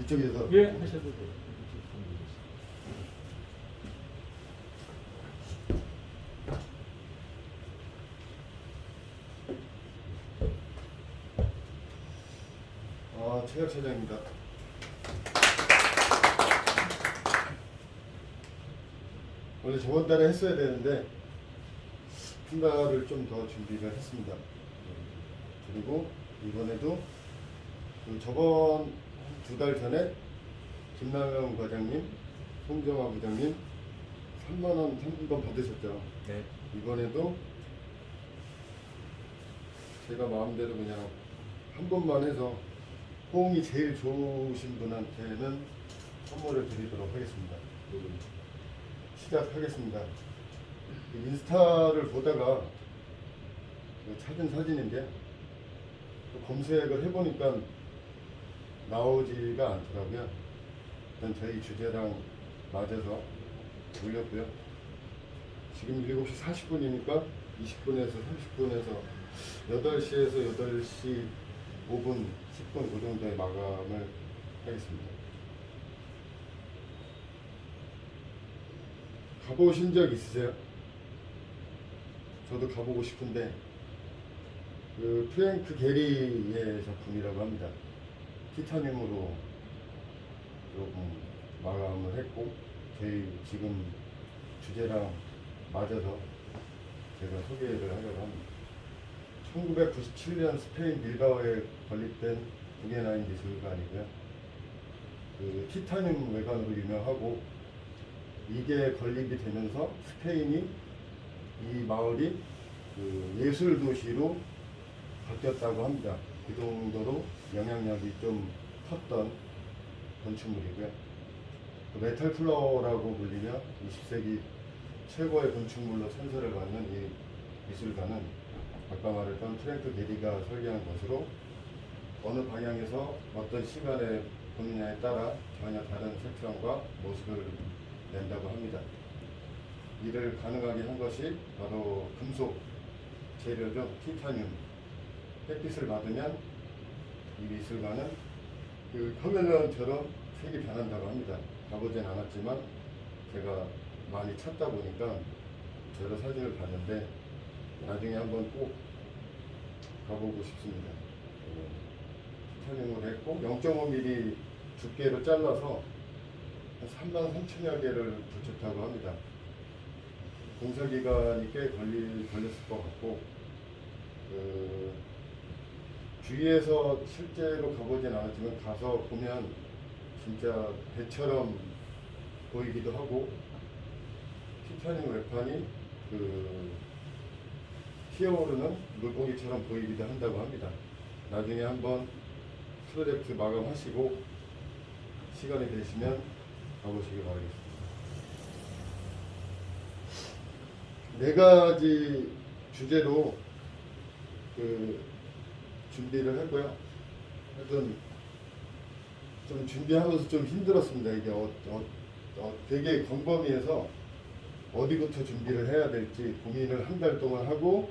이쪽에서. 예, 하셔도 돼요. 아, 최혁 차장입니다. 원래 저번 달에 했어야 되는데 한 달을 좀 더 준비를 했습니다. 그리고 이번에도 그 저번 2달 전에 김남영 과장님, 송정화 부장님 3만원 상품권 받으셨죠. 네. 이번에도 제가 마음대로 그냥 한 번만 해서 호응이 제일 좋으신 분한테는 선물을 드리도록 하겠습니다. 시작하겠습니다. 인스타를 보다가 찾은 사진인데 검색을 해보니까 나오지가 않더라고요. 일단 저희 주제랑 맞아서 올렸고요. 지금 7시 40분이니까 20분에서 30분에서 8시에서 8시 5분, 10분 그 정도에 마감을 하겠습니다. 가보신 적 있으세요? 저도 가보고 싶은데 그 프랭크 게리의 작품이라고 합니다. 티타늄으로 조금 마감을 했고 저희 지금 주제랑 맞아서 제가 소개를 하려고 합니다. 1997년 스페인 빌바오에 건립된 구겐하임 미술관이고요. 그 티타늄 외관으로 유명하고 이게 건립이 되면서 스페인이 이 마을이 그 예술 도시로 바뀌었다고 합니다. 그 정도로 영향력이 좀 컸던 건축물이고요. 그 메탈 플라워라고 불리며 20세기 최고의 건축물로 찬사를 받는 이 미술관은 아까 말했던 프랭크 게리가 설계한 것으로 어느 방향에서 어떤 시간에 보느냐에 따라 전혀 다른 색상과 모습을 낸다고 합니다. 이를 가능하게 한 것이 바로 금속 재료죠. 티타늄. 햇빛을 받으면 이 미술관은 그 카멜레온처럼 색이 변한다고 합니다. 가보진 않았지만 제가 많이 찾다 보니까 여러 사진을 봤는데 나중에 한번 꼭 가보고 싶습니다. 티타늄으로 했고 0.5mm 두께로 잘라서 한 33,000여 개를 붙였다고 합니다. 공사기간이 꽤 걸렸을 것 같고 주위에서 실제로 가보진 않았지만 가서 보면 진짜 배처럼 보이기도 하고 티타늄 외판이 튀어오르는 물고기처럼 보이기도 한다고 합니다. 나중에 한번 프로젝트 마감하시고 시간이 되시면 가보시기 바라겠습니다. 4가지 주제로 준비를 했고요. 하여튼 좀 준비하면서 좀 힘들었습니다. 이게 되게 광범위해서 어디부터 준비를 해야 될지 고민을 한 달 동안 하고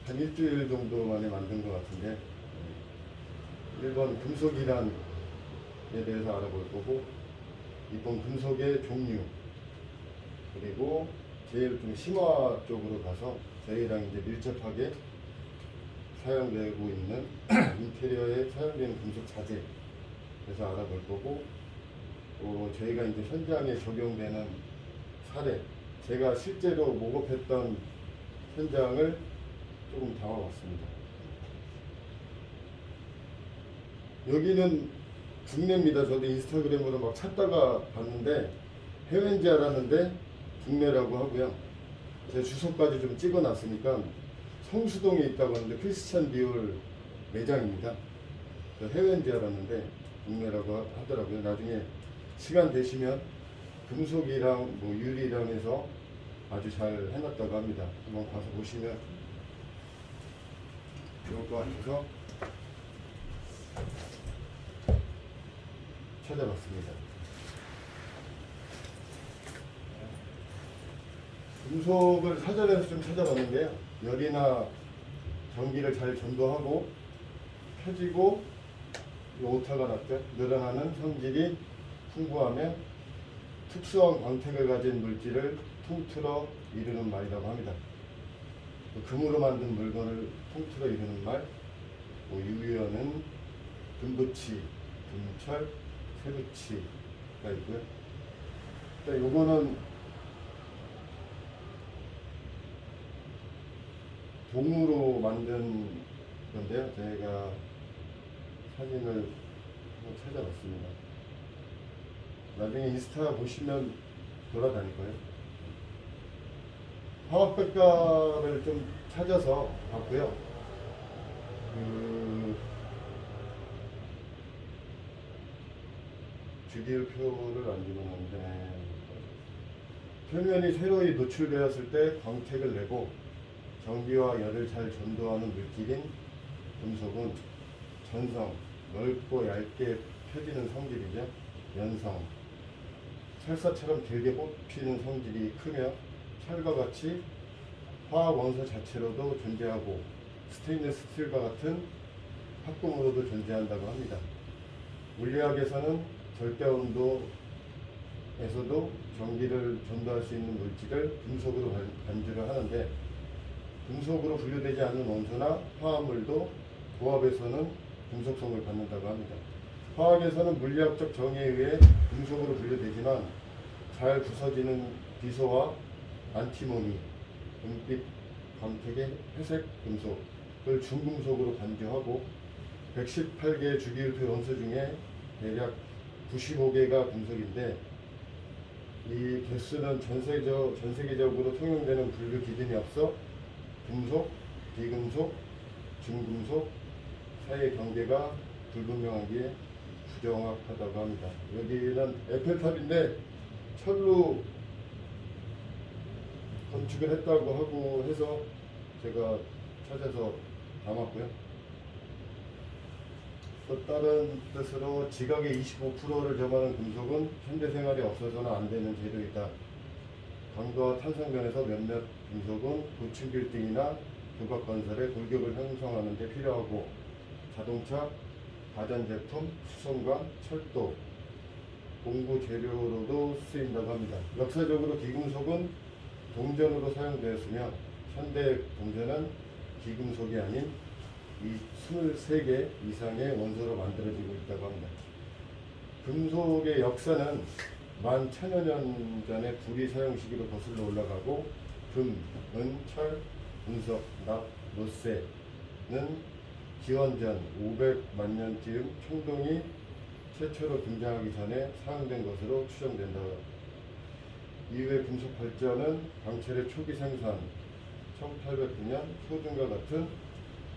한 일주일 정도 만에 만든 것 같은데 1번 금속이란에 대해서 알아볼 거고 2번 금속의 종류 그리고 제일 좀 심화 쪽으로 가서 저희랑 이제 밀접하게 사용되고 있는 인테리어에 사용되는 금속 자재 그래서 알아볼 거고 저희가 이제 현장에 적용되는 사례 제가 실제로 목업했던 현장을 조금 담아봤습니다. 여기는 국내입니다. 저도 인스타그램으로 막 찾다가 봤는데 해외인 줄 알았는데 국내라고 하고요. 제 주소까지 좀 찍어놨으니까 성수동에 있다고 하는데 크리스찬 디올 매장입니다. 해외인 줄 알았는데 국내라고 하더라고요. 나중에 시간 되시면 금속이랑 뭐 유리랑 해서 아주 잘 해놨다고 합니다. 한번 가서 보시면 좋을 것 같아서 찾아봤습니다. 금속을 사전에서 좀 찾아봤는데요. 열이나 전기를 잘 전도하고 펴지고 오타가 났죠. 늘어나는 성질이 풍부하며 특수한 광택을 가진 물질을 통틀어 이루는 말이라고 합니다. 금으로 만든 물건을 통틀어 이루는 말, 유효어는 금붙이, 금철, 쇠붙이가 있고요. 요거는 동으로 만든 건데요. 제가 사진을 한번 찾아봤습니다. 나중에 인스타 보시면 돌아다닐 거예요. 화학백과를 좀 찾아서 봤고요. 주기율표를 안 집어넣는데 표면이 세로에 노출되었을 때 광택을 내고 전기와 열을 잘 전도하는 물질인 금속은 전성, 넓고 얇게 펴지는 성질이죠. 연성, 철사처럼 길게 뽑히는 성질이 크며 철과 같이 화학 원소 자체로도 존재하고 스테인리스 스틸과 같은 합금으로도 존재한다고 합니다. 물리학에서는 절대온도에서도 전기를 전도할 수 있는 물질을 금속으로 간주를 하는데 금속으로 분류되지 않는 원소나 화합물도 고압에서는 금속성을 갖는다고 합니다. 화학에서는 물리학적 정의에 의해 금속으로 분류되지만 잘 부서지는 비소와 안티모니, 은빛 광택의 회색 금속을 중금속으로 간주하고 118개의 주기율표 원소 중에 대략 95개가 금속인데 이 개수는 전 세계적으로 통용되는 분류 기준이 없어 금속, 비금속, 중금속 사이의 경계가 불분명하기에 부정확하다고 합니다. 여기는 에펠탑인데 철로 건축을 했다고 하고 해서 제가 찾아서 담았고요. 또 다른 뜻으로 지각의 25%를 점하는 금속은 현대생활에 없어서는 안 되는 재료이다. 강도와 탄성면에서 몇몇 금속은 고층 빌딩이나 교각 건설에 골격을 형성하는 데 필요하고 자동차, 가전제품, 수송관, 철도, 공구 재료로도 쓰인다고 합니다. 역사적으로 기금속은 동전으로 사용되었으며 현대 동전은 기금속이 아닌 이 23개 이상의 원소로 만들어지고 있다고 합니다. 금속의 역사는 11,000여 년 전에 불이 사용 시기로 거슬러 올라가고 금, 은, 철, 운석, 납, 노쇠는 기원전 500만 년쯤 청동이 최초로 등장하기 전에 사용된 것으로 추정된다. 이후의 금속 발전은 광철의 초기 생산, 1809년 소중과 같은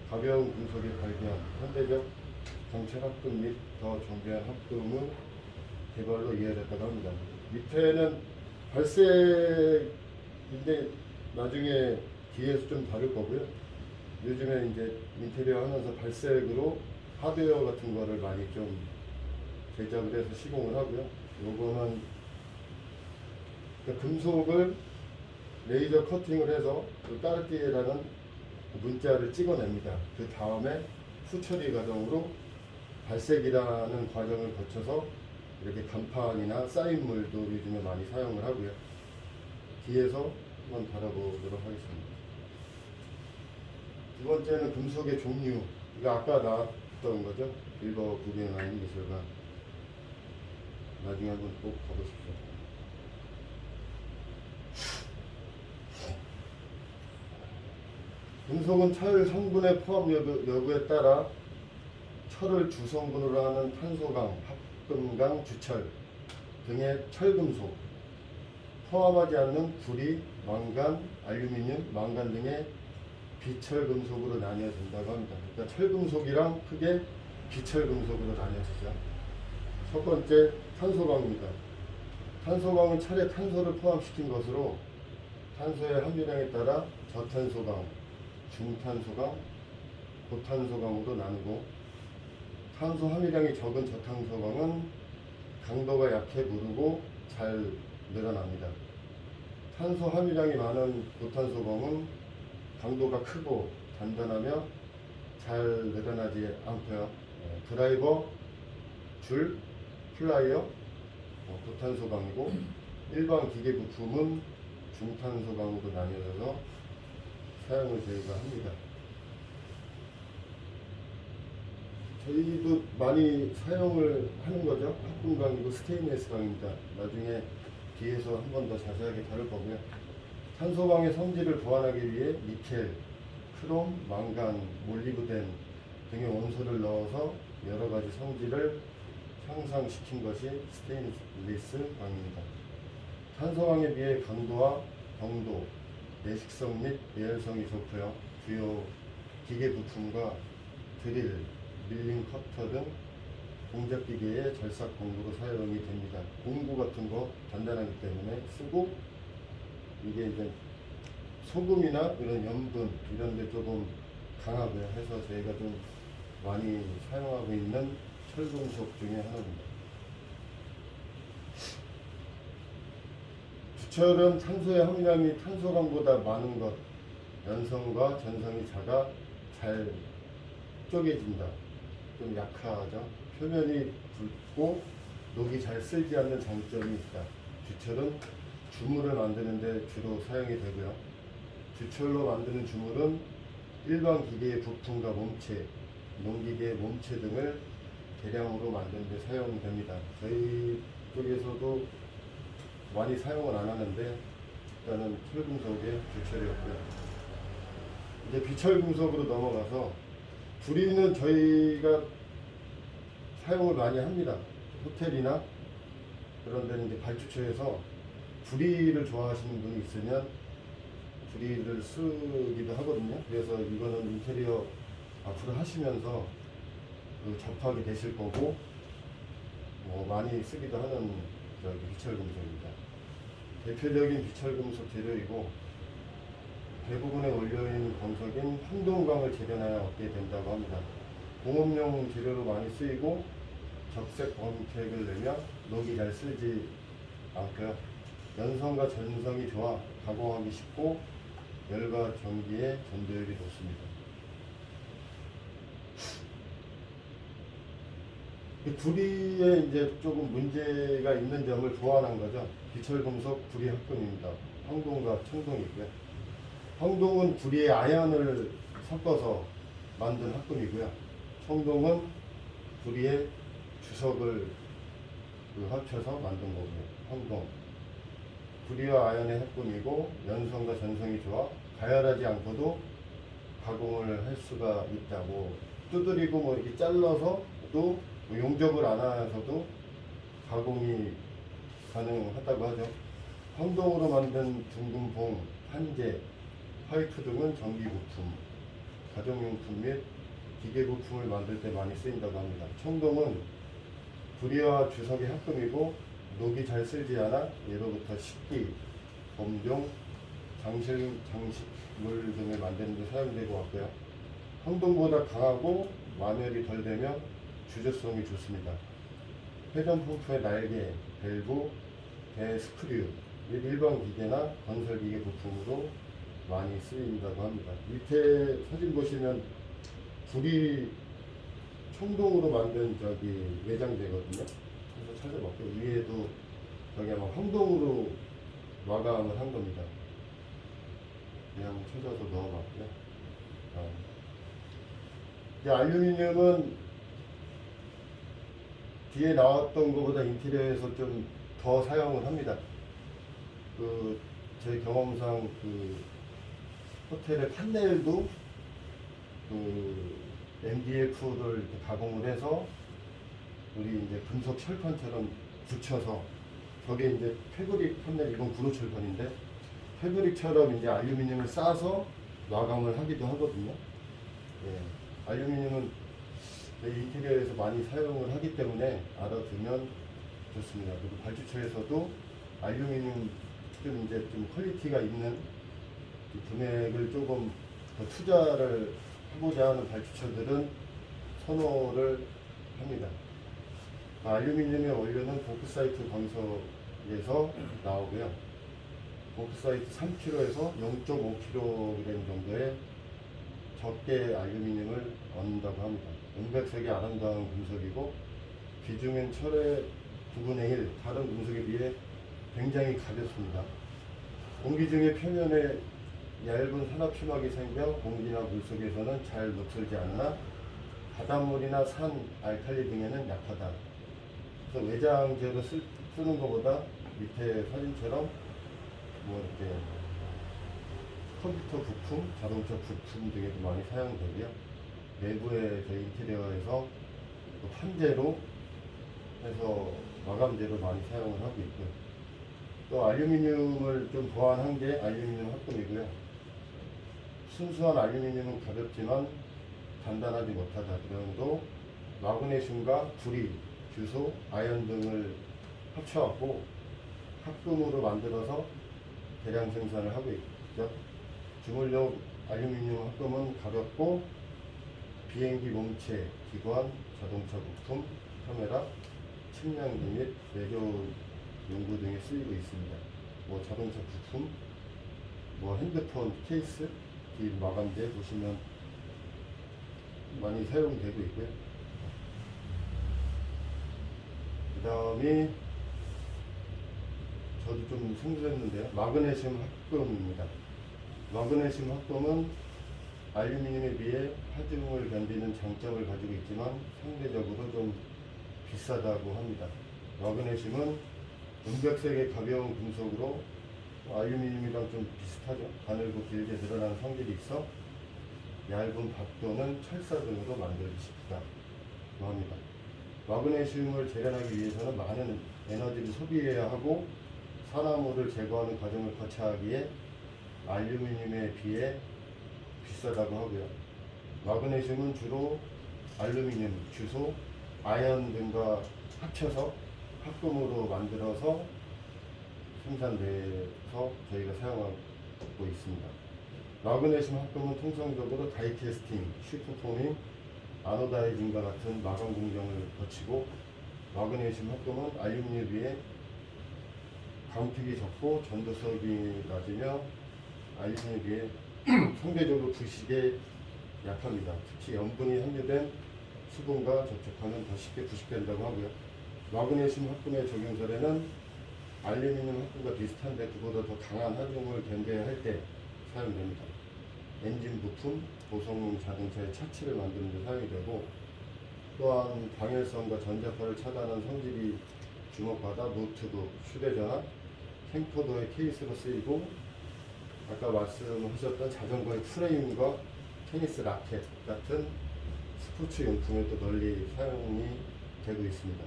가벼운 금속의 발견, 현대적 정찰 합금 및 더 정교한 합금의 개발로 이어졌다고 합니다. 밑에는 발색인데 나중에 뒤에서 좀 다를 거고요. 요즘에 이제 인테리어 하면서 발색으로 하드웨어 같은 거를 많이 좀 제작을 해서 시공을 하고요. 요거는 금속을 레이저 커팅을 해서 까르띠에라는 문자를 찍어냅니다. 그 다음에 수처리 과정으로 발색이라는 과정을 거쳐서 이렇게 간판이나 사인물도 요즘에 많이 사용을 하고요. 뒤에서 한번 다뤄보도록 하겠습니다. 두 번째는 금속의 종류. 이거 아까 나왔던 거죠. 일버 구경하는 미술관. 나중에 한번 꼭 가보십시오. 금속은 철 성분의 포함 여부에 따라 철을 주성분으로 하는 탄소강, 합금강, 주철 등의 철금속, 포함하지 않는 구리, 망간, 알루미늄, 망간 등의 비철금속으로 나뉘어진다고 합니다. 그러니까 철금속이랑 크게 비철금속으로 나뉘어지죠. 첫 번째, 탄소강입니다. 탄소강은 철에 탄소를 포함시킨 것으로 탄소의 함유량에 따라 저탄소강, 중탄소강, 고탄소강으로 나누고 탄소 함유량이 적은 저탄소강은 강도가 약해 무르고 잘 늘어납니다. 탄소 함유량이 많은 고탄소강은 강도가 크고 단단하며 잘 늘어나지 않고요. 드라이버 줄, 플라이어, 고탄소강이고 일반 기계 부품은 중탄소강으로 나뉘어서 사용을 저희가 합니다. 저희도 많이 사용을 하는 거죠. 합금강이고 스테인리스 강입니다. 나중에 뒤에서 한 번 더 자세하게 다룰 거고요. 탄소강의 성질을 보완하기 위해 니켈, 크롬, 망간, 몰리브덴 등의 원소를 넣어서 여러 가지 성질을 향상시킨 것이 스테인리스 강입니다. 탄소강에 비해 강도와 경도, 내식성 및 예열성이 좋고요. 주요 기계 부품과 드릴, 밀링 커터 등 공작기계의 절삭 공구로 사용이 됩니다. 공구 같은 거 단단하기 때문에 쓰고, 이게 이제 소금이나 이런 염분 이런 데 조금 강하고요. 해서 저희가 좀 많이 사용하고 있는 철금속 중에 하나입니다. 주철은 탄소의 함량이 탄소강보다 많은 것, 연성과 전성이 작아 잘 쪼개진다. 좀 약하죠. 표면이 붉고 녹이 잘 쓸지 않는 장점이 있다. 주철은 주물을 만드는 데 주로 사용이 되고요. 주철로 만드는 주물은 일반 기계의 부품과 몸체, 농기계의 몸체 등을 대량으로 만드는 데 사용됩니다. 저희 쪽에서도 많이 사용을 안 하는데 일단은 철금속의 주철이었고요. 이제 비철금속으로 넘어가서 부리는 저희가 사용을 많이 합니다. 호텔이나 그런 데는 이제 발주처에서 부리를 좋아하시는 분이 있으면 부리를 쓰기도 하거든요. 그래서 이거는 인테리어 앞으로 하시면서 접하게 되실 거고, 많이 쓰기도 하는 비철금속입니다. 대표적인 비철금속 재료이고 대부분의 원료인 금속인 황동강을 재련하여 얻게 된다고 합니다. 공업용 재료로 많이 쓰이고 적색 광택을 내며 녹이 잘 쓰지 않고요. 연성과 전성이 좋아 가공하기 쉽고 열과 전기의 전도율이 높습니다. 부리에 이제 조금 문제가 있는 점을 보완한 거죠. 비철금속 부리 합금입니다. 황동과 청동이고요. 황동은 부리에 아연을 섞어서 만든 합금이고요. 청동은 부리에 주석을 합쳐서 만든 거고요. 황동. 부리와 아연의 합금이고 연성과 전성이 좋아 가열하지 않고도 가공을 할 수가 있다고, 두드리고 이렇게 잘라서 또 용접을 안 하셔도 가공이 가능하다고 하죠. 황동으로 만든 둥근 봉, 판재, 파이프 등은 전기부품, 가정용품 및 기계부품을 만들 때 많이 쓰인다고 합니다. 청동은 부리와 주석의 합금이고 녹이 잘 쓸지 않아 예로부터 식기, 범종, 장식물 등을 만드는 데 사용되고 왔고요. 황동보다 강하고 마멸이 덜 되며 주저성이 좋습니다. 회전 펌프의 날개, 밸브, 배 스크류 및 일반 기계나 건설 기계 부품으로 많이 쓰인다고 합니다. 밑에 사진 보시면 불이 청동으로 만든 외장재거든요. 그래서 찾아봤고요. 위에도 저기 아마 황동으로 마감을 한 겁니다. 그냥 찾아서 넣어봤고요. 이제 알루미늄은 뒤에 나왔던 것보다 인테리어에서 좀 더 사용을 합니다. 저희 경험상 호텔의 판넬도 MDF를 가공을 해서 우리 이제 금속 철판처럼 붙여서, 저게 이제 패브릭 판넬, 이건 구로 철판인데 패브릭처럼 이제 알루미늄을 싸서 마감을 하기도 하거든요. 예, 알루미늄은 인테리어에서 많이 사용을 하기 때문에 알아두면 좋습니다. 그리고 발주처에서도 알루미늄 좀 퀄리티가 있는 금액을 조금 더 투자를 하고자 하는 발주처들은 선호를 합니다. 알루미늄의 원료는 보크사이트 광석에서 나오고요. 보크사이트 3kg에서 0.5kg 정도의 적게 알루미늄을 얻는다고 합니다. 은백색이 아름다운 금속이고 비중은 철의 9분의 1, 다른 금속에 비해 굉장히 가볍습니다. 공기 중에 표면에 얇은 산화 피막이 생겨 공기나 물 속에서는 잘 녹슬지 않으나 바닷물이나 산, 알칼리 등에는 약하다. 그래서 외장재로 쓰는 것보다 밑에 사진처럼 뭐 이렇게 컴퓨터 부품, 자동차 부품 등에도 많이 사용되고요. 내부에 저희 인테리어에서 또 판재로 해서 마감재로 많이 사용을 하고 있고요. 또 알루미늄을 좀 보완한 게 알루미늄 합금이고요. 순수한 알루미늄은 가볍지만 단단하지 못하다. 그래도 마그네슘과 구리, 규소, 아연 등을 합쳐갖고 합금으로 만들어서 대량 생산을 하고 있죠. 주물용 알루미늄 합금은 가볍고 비행기 몸체, 기관, 자동차 부품, 카메라, 측량기 및 외교 연구 등에 쓰이고 있습니다. 뭐 자동차 부품, 뭐 핸드폰 케이스, 뒷 마감재 보시면 많이 사용되고 있고요. 그 다음에 저도 좀 생소했는데요. 마그네슘 합금입니다. 마그네슘 합금은 알루미늄에 비해 하중을 견디는 장점을 가지고 있지만 상대적으로 좀 비싸다고 합니다. 마그네슘은 은백색의 가벼운 금속으로 알루미늄이랑 좀 비슷하죠. 가늘고 길게 드러나는 성질이 있어 얇은 밥 또는 철사 등으로 만들기 쉽다고 합니다. 마그네슘을 재련하기 위해서는 많은 에너지를 소비해야 하고 산화물을 제거하는 과정을 거쳐야 하기에 알루미늄에 비해 비싸다고 하고요. 마그네슘은 주로 알루미늄, 규소, 아연 등과 합쳐서 합금으로 만들어서 생산돼서 저희가 사용하고 있습니다. 마그네슘 합금은 통상적으로 다이캐스팅, 슈퍼포밍, 아노다이징과 같은 마감 공정을 거치고 마그네슘 합금은 알루미늄에 비해 광택이 적고 전도성이 낮으며 알루미늄에 비해 상대적으로 부식에 약합니다. 특히 염분이 함유된 수분과 접촉하면 더 쉽게 부식된다고 하고요. 마그네슘 합금의 적용 사례는 알루미늄 합금과 비슷한데 그보다 더 강한 하중을 견뎌야 할 때 사용됩니다. 엔진 부품, 고성능 자동차의 차체를 만드는 데 사용이 되고 또한 방열성과 전자파를 차단하는 성질이 주목받아 노트북, 휴대전화, 캠코더의 케이스로 쓰이고 아까 말씀하셨던 자전거의 프레임과 테니스 라켓 같은 스포츠 용품에 또 널리 사용이 되고 있습니다.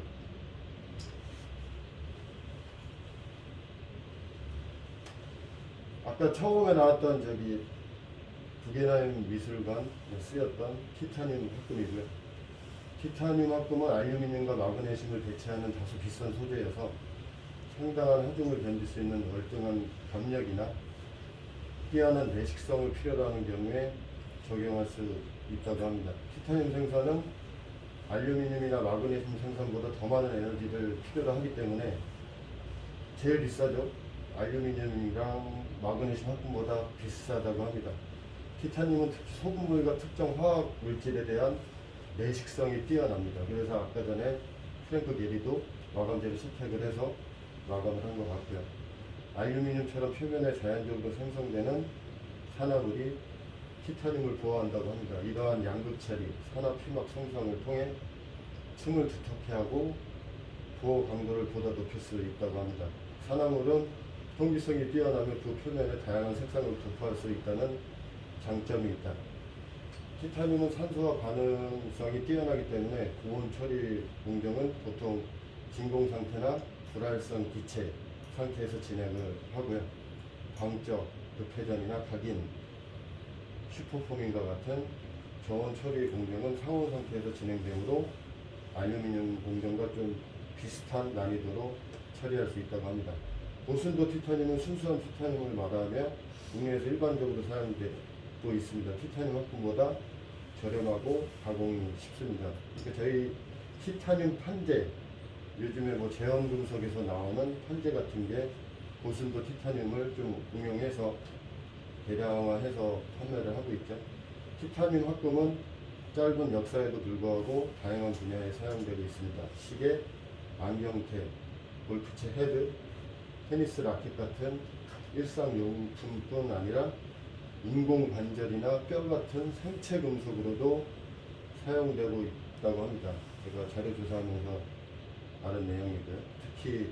아까 처음에 나왔던 구겐하임 미술관에 쓰였던 티타늄 합금이고요. 티타늄 합금은 알루미늄과 마그네슘을 대체하는 다소 비싼 소재여서 상당한 하중을 견딜 수 있는 월등한 감력이나 뛰어난 내식성을 필요로 하는 경우에 적용할 수 있다고 합니다. 티타늄 생산은 알루미늄이나 마그네슘 생산보다 더 많은 에너지를 필요로 하기 때문에 제일 비싸죠. 알루미늄이랑 마그네슘 합금보다 비싸다고 합니다. 티타늄은 특히 소금물과 특정 화학 물질에 대한 내식성이 뛰어납니다. 그래서 아까 전에 프랭크 게리도 마감재를 선택을 해서 마감을 한 것 같고요. 알루미늄처럼 표면에 자연적으로 생성되는 산화물이 티타늄을 보호한다고 합니다. 이러한 양극 처리, 산화 피막 생성을 통해 층을 두텁게 하고 보호 강도를 보다 높일 수 있다고 합니다. 산화물은 통기성이 뛰어나며 그 표면에 다양한 색상을 도포할 수 있다는 장점이 있다. 티타늄은 산소와 반응성이 뛰어나기 때문에 고온 처리 공정은 보통 진공 상태나 불활성 기체 상태에서 진행을 하고요. 광적, 급회전이나 각인, 슈퍼포밍과 같은 저온 처리 공정은 상온 상태에서 진행되므로 알루미늄 공정과 좀 비슷한 난이도로 처리할 수 있다고 합니다. 고순도 티타늄은 순수한 티타늄을 말하며 국내에서 일반적으로 사용되고 있습니다. 티타늄 합금보다 저렴하고 가공이 쉽습니다. 그러니까 저희 티타늄 판재, 요즘에 뭐 제형금속에서 나오는 판재 같은 게 고순도 티타늄을 좀 응용해서 대량화해서 판매를 하고 있죠. 티타늄 합금은 짧은 역사에도 불구하고 다양한 분야에 사용되고 있습니다. 시계, 안경테, 골프채 헤드, 테니스 라켓 같은 일상용품뿐 아니라 인공관절이나 뼈 같은 생체 금속으로도 사용되고 있다고 합니다. 제가 자료 조사하면서 아는 내용이고요. 특히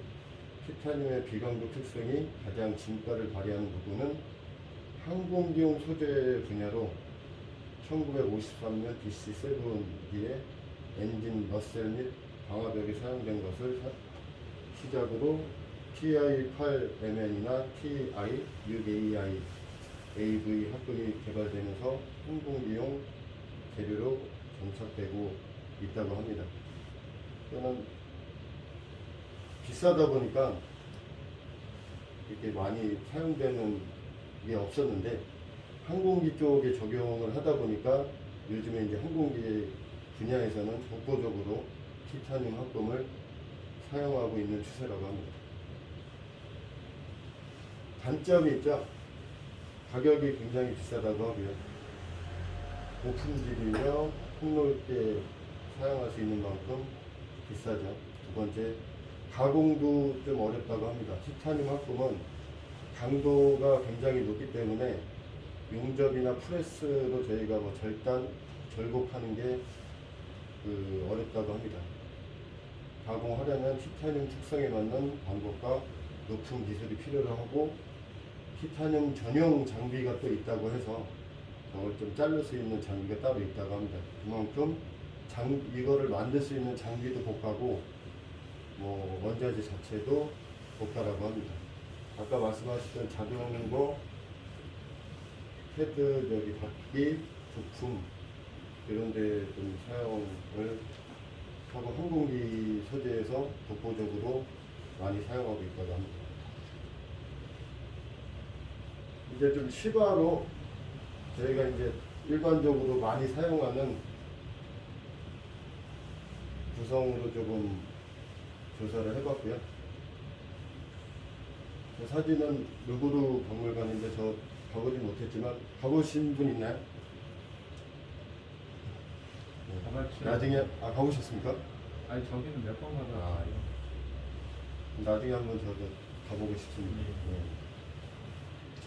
티타늄의 비강도 특성이 가장 진가를 발휘하는 부분은 항공기용 소재 분야로 1953년 DC-7기의 엔진 너셀 및 방화벽이 사용된 것을 시작으로 TI-8MN이나 TI-6AI AV 합금이 개발되면서 항공기용 재료로 정착되고 있다고 합니다. 저는 비싸다 보니까 이렇게 많이 사용되는 게 없었는데 항공기 쪽에 적용을 하다 보니까 요즘에 이제 항공기 분야에서는 독보적으로 티타늄 합금을 사용하고 있는 추세라고 합니다. 단점이 있죠. 가격이 굉장히 비싸다고 하고요. 고품질이며 폭넓게 사용할 수 있는 만큼 비싸죠. 두 번째, 가공도 좀 어렵다고 합니다. 티타늄 합금은 강도가 굉장히 높기 때문에 용접이나 프레스로 저희가 뭐 절단, 절곡하는 게 어렵다고 합니다. 가공하려면 티타늄 특성에 맞는 방법과 높은 기술이 필요로 하고 티타늄 전용 장비가 또 있다고 해서 저걸 좀 자를 수 있는 장비가 따로 있다고 합니다. 그만큼 이거를 만들 수 있는 장비도 고가고 뭐 원자재 자체도 고가라고 합니다. 아까 말씀하셨던 자동거, 헤드, 여기 바퀴, 부품 이런 데 좀 사용을 하고 항공기 소재에서 독보적으로 많이 사용하고 있다고 합니다. 이제 좀 시바로 저희가 이제 일반적으로 많이 사용하는 구성으로 조금 조사를 해봤고요. 저 사진은 루브르 박물관인데 저 가보지 못했지만 가보신 분 있나요? 네. 나중에 가보셨습니까? 아니 저기는 몇 번 가봤어요. 나중에 한번 저도 가보고 싶습니다. 네.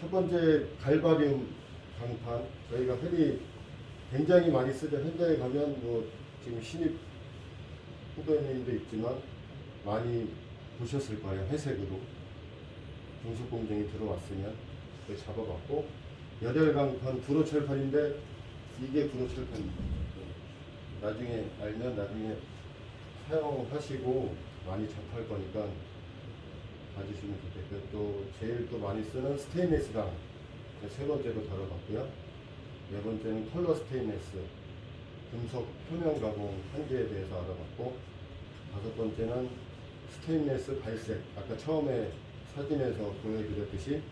첫 번째 갈바륨 강판 저희가 흔히 굉장히 많이 쓰죠. 현장에 가면 뭐 지금 신입 후배님도 있지만 많이 보셨을 거예요. 회색으로 금속 공정이 들어왔으면 그걸 잡아봤고 열혈 강판 불호철판인데 이게 불호철판입니다. 나중에 알면 나중에 사용하시고 많이 접할 거니까 봐주시면 좋겠고요. 또 제일 또 많이 쓰는 스테인리스 강 세 번째로 다뤄봤고요. 네 번째는 컬러 스테인리스 금속 표면 가공 한계에 대해서 알아봤고 다섯 번째는 스테인리스 발색 아까 처음에 사진에서 보여드렸듯이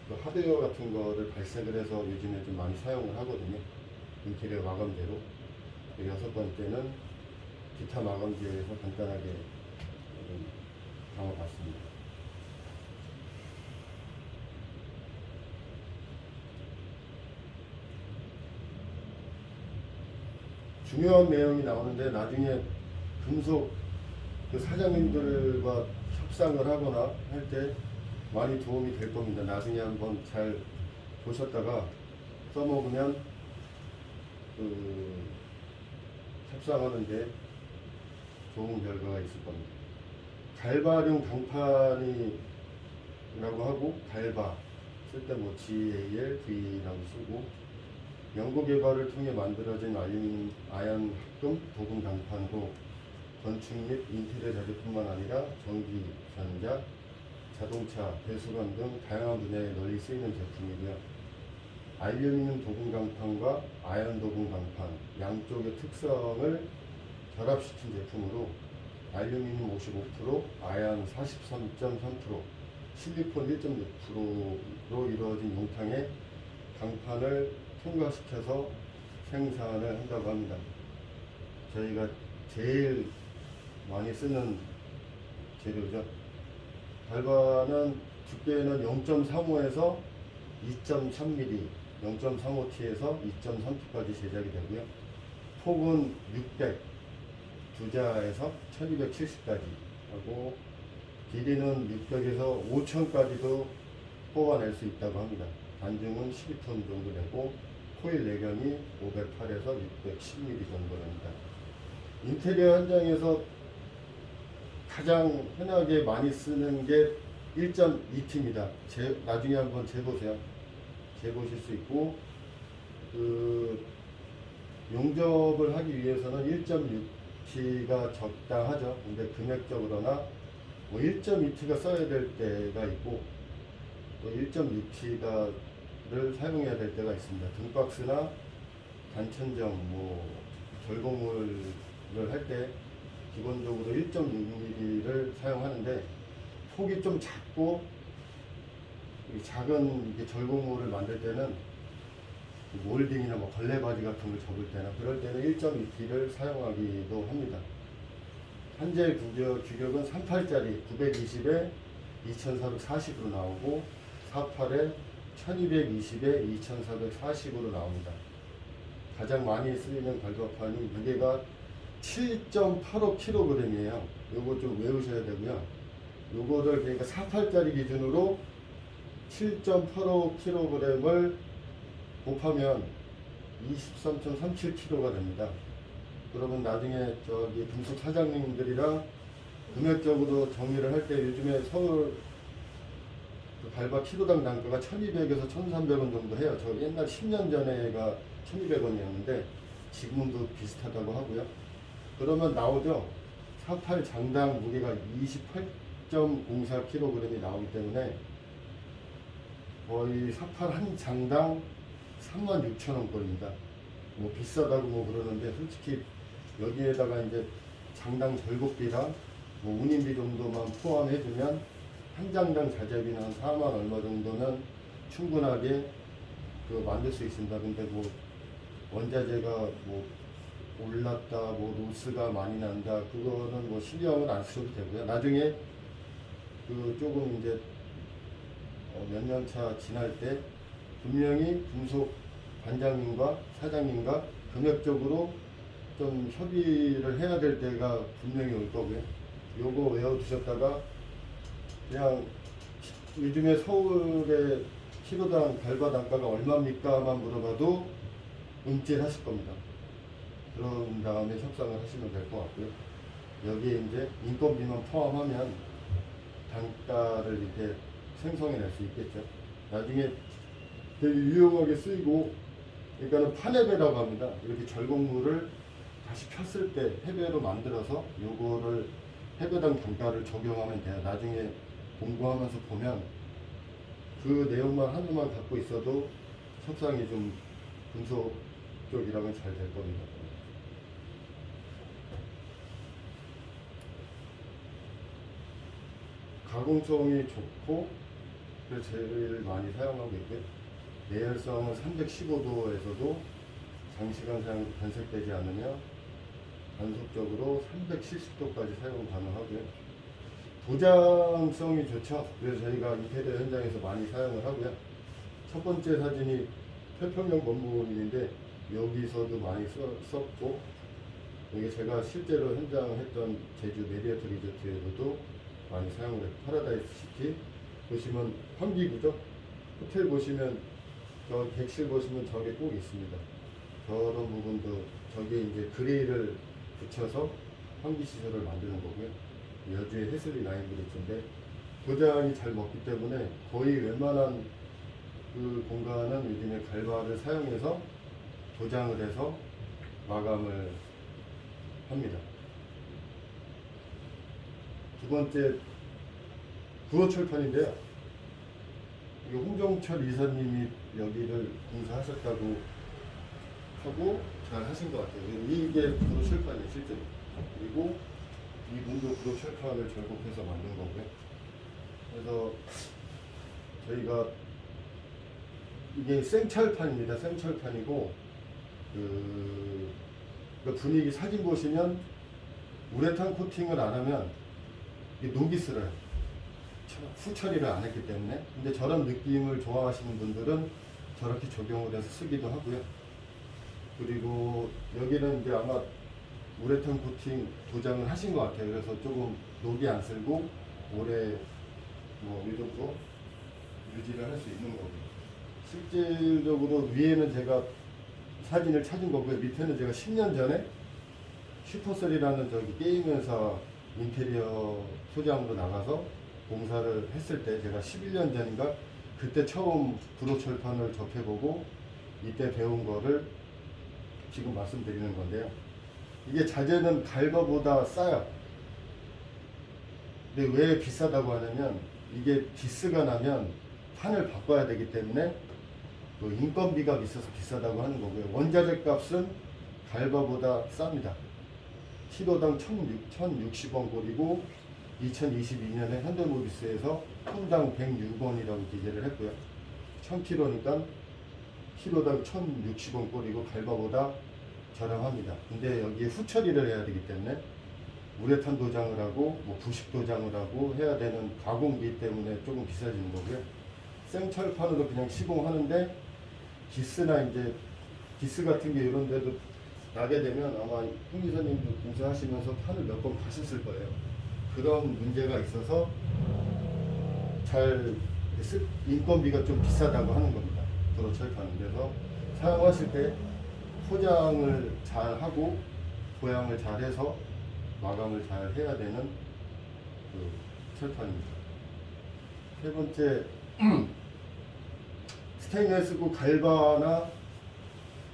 그 하드웨어 같은 거를 발색을 해서 요즘에 좀 많이 사용을 하거든요. 인테리어 마감재로. 여섯 번째는 기타 마감재에서 간단하게 담아봤습니다. 중요한 내용이 나오는데 나중에 금속 그 사장님들과 협상을 하거나 할 때 많이 도움이 될 겁니다. 나중에 한번 잘 보셨다가 써먹으면 협상하는데 좋은 결과가 있을 겁니다. 갈바륨 강판이라고 하고 갈바 쓸 때 뭐 GAL, V라고 쓰고 연구 개발을 통해 만들어진 아연 합금 도금 강판으로 건축 및 인테리어 자재뿐만 아니라 전기, 전자, 자동차, 배수관 등 다양한 분야에 널리 쓰이는 제품이고요. 알루미늄 도금 강판과 아연 도금 강판 양쪽의 특성을 결합시킨 제품으로 알루미늄 55%, 아연 43.3%, 실리콘 1.6%로 이루어진 용탕의 강판을 통과시켜서 생산을 한다고 합니다. 저희가 제일 많이 쓰는 재료죠. 갈바는 두께는 0.35에서 2.3mm, 0.35T에서 2.3T까지 제작이 되고요. 폭은 600 두자에서 1270까지 하고 길이는 600에서 5000까지도 뽑아낼 수 있다고 합니다. 단중은 12톤 정도 되고 코일 내경이 508에서 610mm 정도 됩니다. 인테리어 현장에서 가장 흔하게 많이 쓰는 게 1.2T입니다. 나중에 한번 재보세요. 재보실 수 있고, 용접을 하기 위해서는 1.6T가 적당하죠. 근데 금액적으로나 뭐 1.2T가 써야 될 때가 있고, 또 1.6T를 사용해야 될 때가 있습니다. 등박스나 단천정, 뭐 절곡물을 할 때 기본적으로 1.6mm를 사용하는데 폭이 좀 작고 작은 이게 절곡물을 만들 때는 몰딩이나 뭐 걸레바지 같은 걸 접을 때나 그럴 때는 1.2T를 사용하기도 합니다. 현재 규격은 38짜리 920에 2440으로 나오고 48에 1220에 2440으로 나옵니다. 가장 많이 쓰이는 발광판이 무게가 7.85kg이에요. 요거 좀 외우셔야 되고요. 요거를 그러니까 48짜리 기준으로 7.85kg을 곱하면 23.37kg가 됩니다. 그러면 나중에 저기 금속 사장님들이랑 금액적으로 정리를 할 때 요즘에 서울 발바 키로당 단가가 1200에서 1300원 정도 해요. 저 옛날 10년 전에가 1200원이었는데 지금도 비슷하다고 하고요. 그러면 나오죠. 48 장당 무게가 28.04kg이 나오기 때문에 거의 48 한 장당 36,000원 꼴입니다. 뭐 비싸다고 뭐 그러는데 솔직히 여기에다가 이제 장당 절곡비랑 뭐 운임비 정도만 포함해주면 한 장당 자재비는 한 4만 얼마 정도는 충분하게 만들 수 있습니다. 근데 뭐 원자재가 뭐 올랐다, 뭐 로스가 많이 난다, 그거는 뭐 신경을 안 쓰셔도 되고요. 나중에 조금 이제 몇 년 차 지날 때 분명히 금속 반장님과 사장님과 금액적으로 좀 협의를 해야 될 때가 분명히 올 거고요. 요거 외워두셨다가 그냥 요즘에 서울의 키로당 발바 단가가 얼마입니까만 물어봐도 움찔하실 겁니다. 그런 다음에 협상을 하시면 될 것 같고요. 여기에 이제 인건비만 포함하면 단가를 이렇게 생성해낼 수 있겠죠. 나중에 되게 유용하게 쓰이고, 그러니까는 판해배라고 합니다. 이렇게 절곡물을 다시 폈을 때 해배로 만들어서 요거를 해배당 단가를 적용하면 돼요. 나중에 공부하면서 보면 그 내용만 하나만 갖고 있어도 협상이 좀 금속 쪽이라면 잘 될 겁니다. 가공성이 좋고 그래서 제일 많이 사용하고 있고요. 내열성은 315도에서도 장시간 사용 변색되지 않으며 단속적으로 370도까지 사용 가능하고요. 도장성이 좋죠. 그래서 저희가 인테리어 현장에서 많이 사용을 하고요. 첫 번째 사진이 태평양 건물인데 여기서도 많이 썼고, 이게 제가 실제로 현장했던 제주 메리어트 리조트에서도 많이 사용을 해요. 파라다이스 시티 보시면 환기구죠. 호텔 보시면 저 객실 보시면 저게 꼭 있습니다. 저런 부분도 저기에 이제 그레이를 붙여서 환기 시설을 만드는 거고요. 여주의 해슬리 라인 브릿지인데 도장이 잘 먹기 때문에 거의 웬만한 그 공간은 요즘에 갈바를 사용해서 도장을 해서 마감을 합니다. 두 번째 구호철판인데요. 이거 홍정철 이사님이 여기를 공사하셨다고 하고 잘 하신 것 같아요. 이게 구호철판이에요, 실제로. 그리고 이분도 구호철판을 절곡해서 만든 거고요. 그래서 저희가 이게 생철판입니다. 생철판이고 그 분위기 사진 보시면 우레탄 코팅을 안 하면 녹이 슬어요. 후처리를 안 했기 때문에. 근데 저런 느낌을 좋아하시는 분들은 저렇게 적용을 해서 쓰기도 하고요. 그리고 여기는 이제 아마 우레탄 코팅 도장을 하신 것 같아요. 그래서 조금 녹이 안 슬고 오래 뭐 이 정도 유지를 할 수 있는 거고, 실질적으로 위에는 제가 사진을 찾은 거고요. 밑에는 제가 10년 전에 슈퍼셀이라는 저기 게임 회사 인테리어 소장으로 나가서 공사를 했을 때, 제가 11년 전인가 그때 처음 불호철판을 접해보고 이때 배운 거를 지금 말씀드리는 건데요. 이게 자재는 갈바보다 싸요. 근데 왜 비싸다고 하냐면, 이게 기스가 나면 판을 바꿔야 되기 때문에 그 인건비가 있어서 비싸다고 하는 거고요. 원자재 값은 갈바보다 쌉니다. 키로당 1,060원 꼴이고, 2022년에 현대모비스에서 톤당 106원이라고 기재를 했고요. 1000km니까 키로당 1,060원 꼴이고 갈바보다 저렴합니다. 근데 여기에 후처리를 해야 되기 때문에 우레탄 도장을 하고 뭐 부식 도장을 하고 해야 되는 가공비 때문에 조금 비싸지는 거고요. 생철판으로 그냥 시공하는데 기스나 이제 기스 같은 게 이런 데도 나게 되면 아마 홍 기사님도 공사하시면서 판을 몇 번 가셨을 거예요. 그런 문제가 있어서 인건비가 좀 비싸다고 하는 겁니다. 도로철판은. 그래서 사용하실 때 포장을 잘 하고 보양을 잘 해서 마감을 잘 해야 되는 그 철판입니다. 세 번째, 스테인레스고 갈바나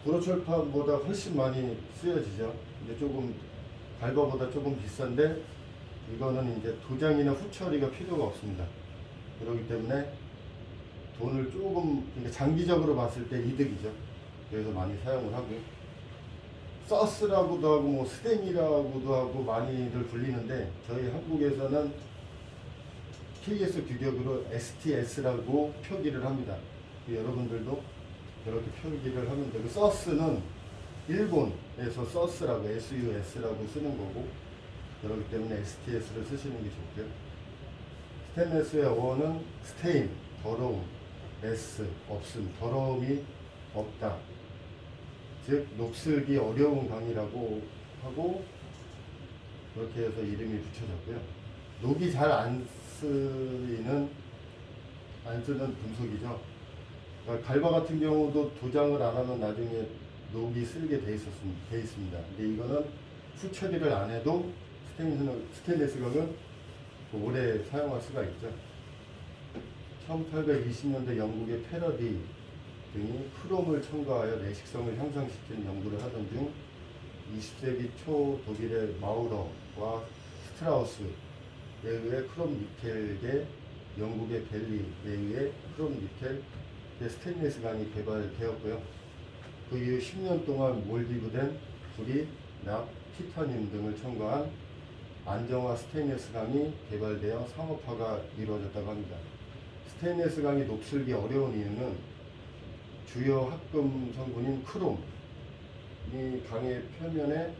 도로철판보다 훨씬 많이 쓰여지죠. 근데 조금 갈바보다 조금 비싼데, 이거는 이제 도장이나 후처리가 필요가 없습니다. 그렇기 때문에 돈을 조금, 그러니까 장기적으로 봤을 때 이득이죠. 그래서 많이 사용을 하고요. 서스라고도 하고 뭐 스텐이라고도 하고 많이들 불리는데, 저희 한국에서는 KS 규격으로 STS라고 표기를 합니다. 여러분들도 이렇게 표기를 하면 되고, 서스는 일본에서 서스라고 SUS라고 쓰는 거고, 그렇기 때문에 STS를 쓰시는 게 좋고요. 스테인레스의 어원은 스테인, 더러움, S, 없음, 더러움이 없다. 즉 녹슬기 어려운 강이라고 하고, 그렇게 해서 이름이 붙여졌고요. 녹이 잘 안 쓰는 금속이죠. 그러니까 갈바 같은 경우도 도장을 안 하면 나중에 녹이 쓸게 돼 있습니다. 근데 이거는 후처리를 안 해도 스테인리스 강은 오래 사용할 수가 있죠. 1820년대 영국의 패러디 등이 크롬을 첨가하여 내식성을 향상시키는 연구를 하던 중 20세기 초 독일의 마우러와 스트라우스에 의해 크롬 니켈계, 영국의 벨리에 의해 크롬 니켈 스테인리스 강이 개발되었고요. 그 이후 10년 동안 몰디브된 구리, 납, 티타늄 등을 첨가한 안정화 스테인리스 강이 개발되어 상업화가 이루어졌다고 합니다. 스테인리스 강이 녹슬기 어려운 이유는 주요 합금 성분인 크롬, 이 강의 표면에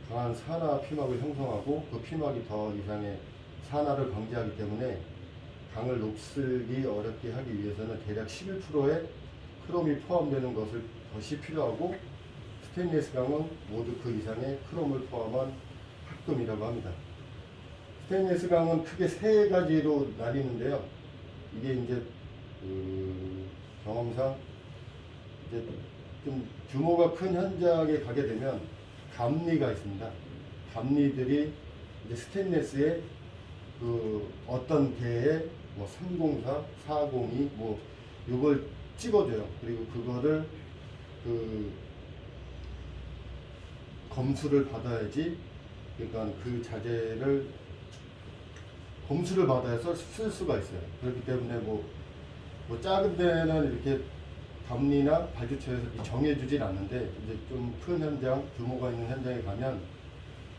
강한 산화 피막을 형성하고, 그 피막이 더 이상의 산화를 방지하기 때문에 강을 녹슬기 어렵게 하기 위해서는 대략 11%의 크롬이 포함되는 것이 필요하고, 스테인리스 강은 모두 그 이상의 크롬을 포함한 합금이라고 합니다. 스테인리스 강은 크게 세 가지로 나뉘는데요. 이게 이제 경험상 이제 좀 규모가 큰 현장에 가게 되면 감리가 있습니다. 감리들이 이제 스테인리스의 그 어떤 개의 뭐 304, 402 뭐 이걸 찍어줘요. 그리고 그거를 그 검수를 받아야지, 그러니까 그 자재를 검수를 받아야 쓸 수가 있어요. 그렇기 때문에 뭐 작은 데는 이렇게 감리나 발주처에서 정해주진 않는데, 이제 좀 큰 현장, 규모가 있는 현장에 가면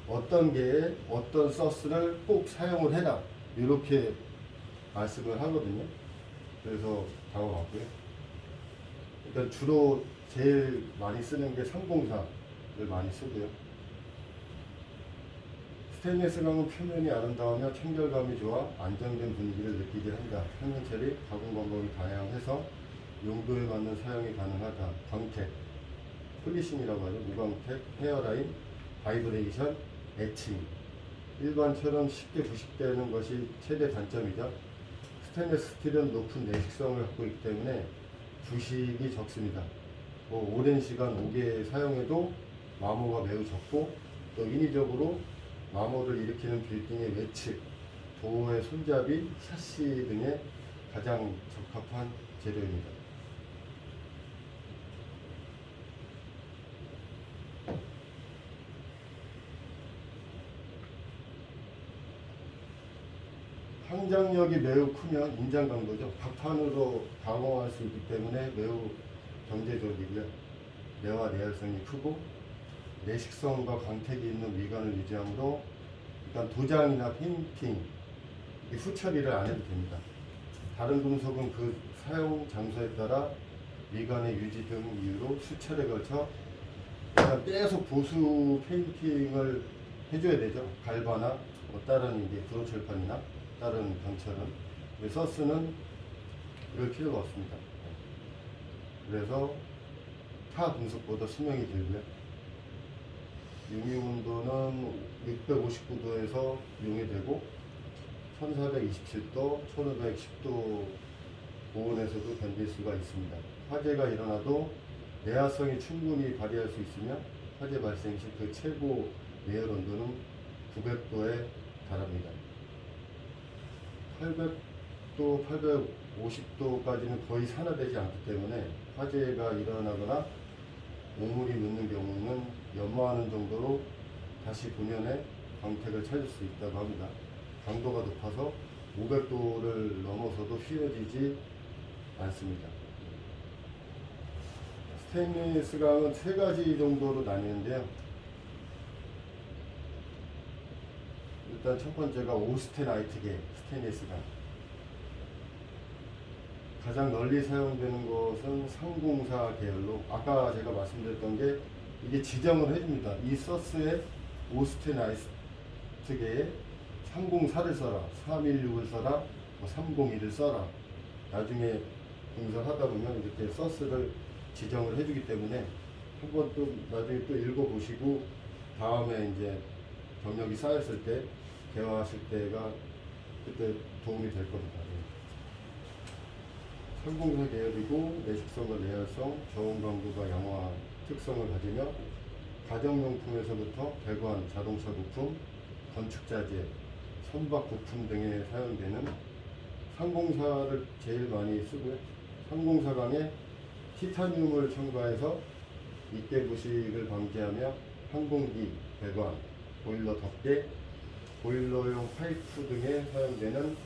어떤 개에 어떤 서스를 꼭 사용을 해라, 이렇게 말씀을 하거든요. 그래서 다가갔고요. 일단 주로 제일 많이 쓰는 게 304를 많이 쓰고요. 스테인리스 강은 표면이 아름다우며 청결감이 좋아 안정된 분위기를 느끼게 한다. 표면 처리, 가공 방법이 다양해서 용도에 맞는 사용이 가능하다. 광택, 폴리싱이라고 하죠. 무광택, 헤어라인, 바이브레이션, 에칭. 일반처럼 쉽게 부식되는 것이 최대 단점이죠. 스테인리스 스틸은 높은 내식성을 갖고 있기 때문에 부식이 적습니다. 오랜 시간 오게 사용해도 마모가 매우 적고, 또 인위적으로 마모를 일으키는 빌딩의 외측, 도어의 손잡이, 샤시 등에 가장 적합한 재료입니다. 항장력이 매우 크면 인장 강도죠. 박판으로 가공할 수 있기 때문에 매우 경제적이고요. 내와 내열성이 크고 내식성과 광택이 있는 미관을 유지하므로 일단 도장이나 페인팅, 후처리를 안 해도 됩니다. 다른 금속은 그 사용 장소에 따라 미관의 유지 등 이유로 수차례 걸쳐 일단 계속 보수 페인팅을 해줘야 되죠. 갈바나 다른 이제 구로철판이나 다른 경철은. 서스는 이럴 필요가 없습니다. 그래서 타 금속보다 수명이 길고요. 용유 온도는 659도에서 용해되고 1427도, 1510도 고온에서도 견딜 수가 있습니다. 화재가 일어나도 내화성이 충분히 발휘할 수 있으며 화재 발생 시 그 최고 내열 온도는 900도에 달합니다. 800도, 850도까지는 거의 산화되지 않기 때문에 화재가 일어나거나 오물이 묻는 경우는 연마하는 정도로 다시 본연의 광택을 찾을 수 있다고 합니다. 강도가 높아서 500도를 넘어서도 휘어지지 않습니다. 스테인리스 강은 세 가지 정도로 나뉘는데요. 일단 첫 번째가 오스테나이트계 스테인리스 강. 가장 널리 사용되는 것은 상공사 계열로, 아까 제가 말씀드렸던 게 이게 지정을 해줍니다. 이 서스에 오스테나이트계에 304를 써라, 316을 써라, 301을 써라. 나중에 공사하다 보면 이렇게 서스를 지정을 해주기 때문에 한번 또 나중에 또 읽어보시고 다음에 이제 경력이 쌓였을 때 대화하실 때가 그때 도움이 될 겁니다. 상공사 계열이고 내식성과 내열성, 저온 강도가 양호한 특성을 가지며 가정용품에서부터 배관, 자동차 부품, 건축자재, 선박 부품 등에 사용되는 상공사를 제일 많이 쓰고요. 상공사강에 티타늄을 첨가해서 입계 부식을 방지하며 항공기, 배관, 보일러 덮개, 보일러용 파이프 등에 사용되는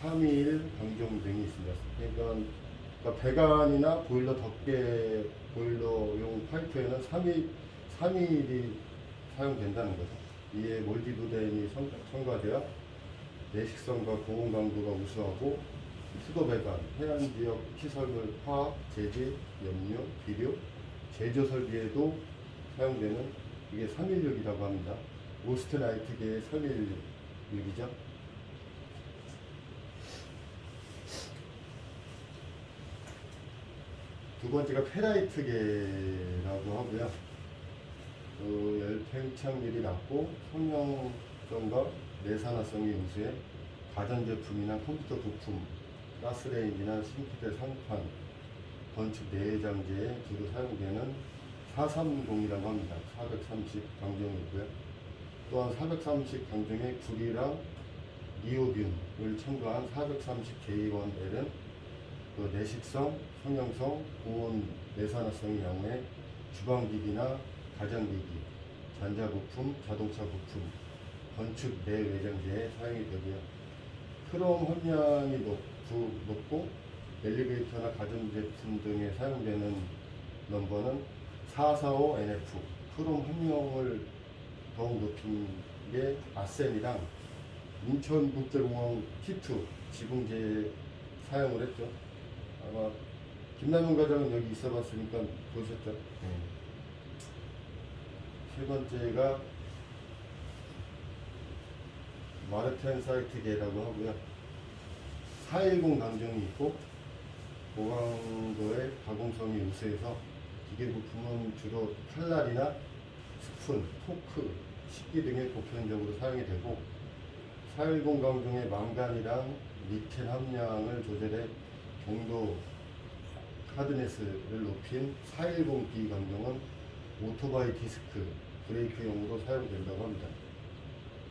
321 강종 등이 있습니다. 그러니까 배관이나 보일러 덮개, 보일러용 파이프에는 321이 사용된다는 거죠. 이에 몰디브덴이 첨가되어 내식성과 고온 강도가 우수하고 수도 배관, 해안 지역 시설물, 화학, 제재, 염료, 비료, 제조 설비에도 사용되는 이게 316이라고 합니다. 오스트라이트계의 316이죠. 두 번째가 페라이트계라고 하고요. 열팽창률이 낮고 성형성과 내산화성이 우수해 가전제품이나 컴퓨터 부품, 가스레인지나 싱크대 상판, 건축 내장재에 주로 사용되는 430이라고 합니다. 430 강정이고요. 또한 430 강정의 구리랑 니오듐을 첨가한 430J1L은 그 내식성, 성형성, 고온, 내산화성이 양호해 주방기기나 가정기기, 전자부품, 자동차 부품, 건축 내외장재에 사용이 되고요. 크롬 함량이 높고 엘리베이터나 가전제품 등에 사용되는 넘버는 445NF. 크롬 함량을 더욱 높인 게 아센이랑 인천국제공항 T2 지붕재에 사용을 했죠. 아마 김남현 과장은 여기 있어봤으니까 보셨죠. 세 번째가 마르텐사이트계라고 하고요. 410 강정이 있고 고강도의 가공성이 우수해서 기계 부품은 주로 칼날이나 스푼, 포크, 식기 등에 보편적으로 사용이 되고 410 강종의 망간이랑 니켈 함량을 조절해 경도 하드네스를 높인 410B 강종은 오토바이 디스크, 브레이크용으로 사용된다고 합니다.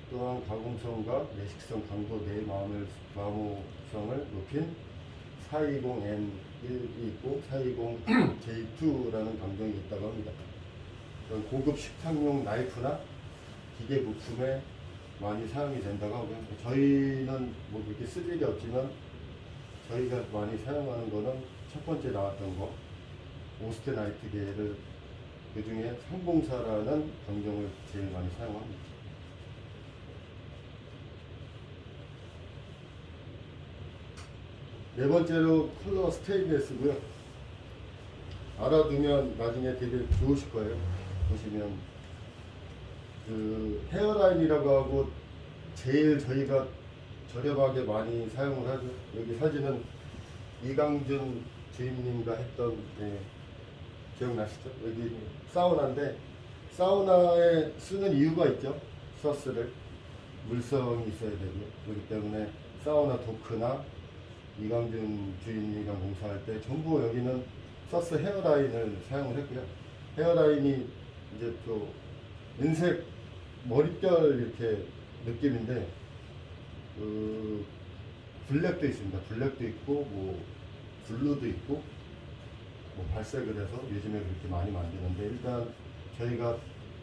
또한 가공성과 내식성 강도 내마모성을 높인 420N1이 있고 420J2라는 강종이 있다고 합니다. 이런 고급 식탁용 나이프나 기계 부품에 많이 사용이 된다고 하고요. 저희는 뭐 그렇게 쓸 일이 없지만 저희가 많이 사용하는 거는 첫 번째 나왔던 거 오스테나이트계를 그 중에 304라는 강종을 제일 많이 사용합니다. 네 번째로 컬러 스테인리스고요. 알아두면 나중에 되게 좋으실 거예요. 보시면 그 헤어라인이라고 하고 제일 저희가 저렴하게 많이 사용을 하죠. 여기 사진은 이강준 주임님과 했던 기억나시죠? 여기 사우나인데 사우나에 쓰는 이유가 있죠. 서스를 물성이 있어야 되고요. 그렇기 때문에 사우나 도크나 이강준 주임님이랑 공사할 때 전부 여기는 서스 헤어라인을 사용을 했고요. 헤어라인이 이제 또 은색 머릿결 이렇게 느낌인데 그 블랙도 있습니다. 블랙도 있고 뭐 블루도 있고 뭐 발색을 해서 요즘에 그렇게 많이 만드는데 일단 저희가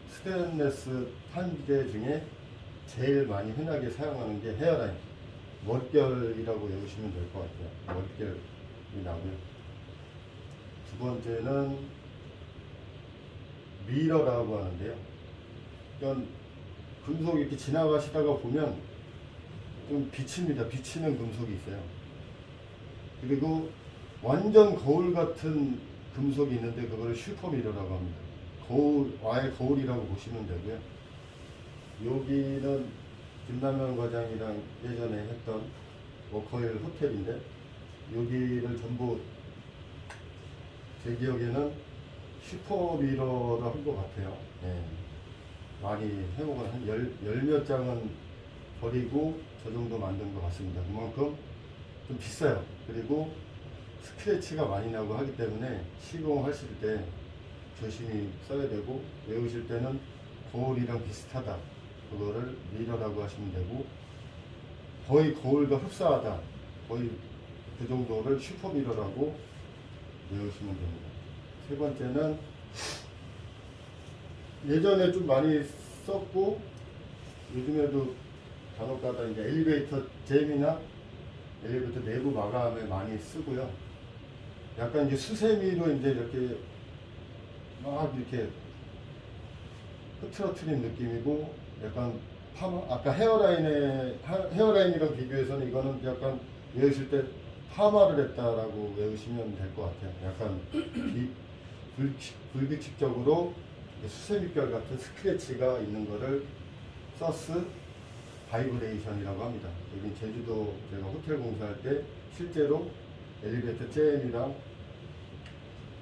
스테인레스 판재 중에 제일 많이 흔하게 사용하는 게 헤어라인 머릿결이라고 외우시면 될 것 같아요. 머릿결이 나고요. 두 번째는 미러라고 하는데요. 그러니까 금속 이렇게 지나가시다가 보면 좀 비칩니다. 비치는 금속이 있어요. 그리고 완전 거울 같은 금속이 있는데 그거를 슈퍼미러라고 합니다. 거울, 아예 거울이라고 보시면 되고요. 여기는 김남현 과장이랑 예전에 했던 워커힐 호텔인데 여기를 전부 제 기억에는 슈퍼미러로 한 것 같아요. 예. 많이 회복을 한 열 몇 장은 버리고 저 정도 만든 것 같습니다. 그만큼 좀 비싸요. 그리고 스크래치가 많이 나고 하기 때문에 시공하실 때 조심히 써야 되고 외우실 때는 거울이랑 비슷하다. 그거를 미러라고 하시면 되고 거의 거울과 흡사하다. 거의 그 정도를 슈퍼미러라고 외우시면 됩니다. 세 번째는 예전에 좀 많이 썼고 요즘에도 간혹가다 이제 엘리베이터 잼이나 엘리베이터 내부 마감에 많이 쓰고요. 약간 이제 수세미로 이제 이렇게 막 이렇게 흐트러트린 느낌이고 약간 파마 아까 헤어라인이랑 비교해서는 이거는 약간 외우실 때 파마를 했다라고 외우시면 될 것 같아요. 약간 불규칙적으로 수세미결 같은 스크래치가 있는 거를 서스 바이브레이션이라고 합니다. 여기 제주도 제가 호텔 공사할 때 실제로 엘리베이터 잼이랑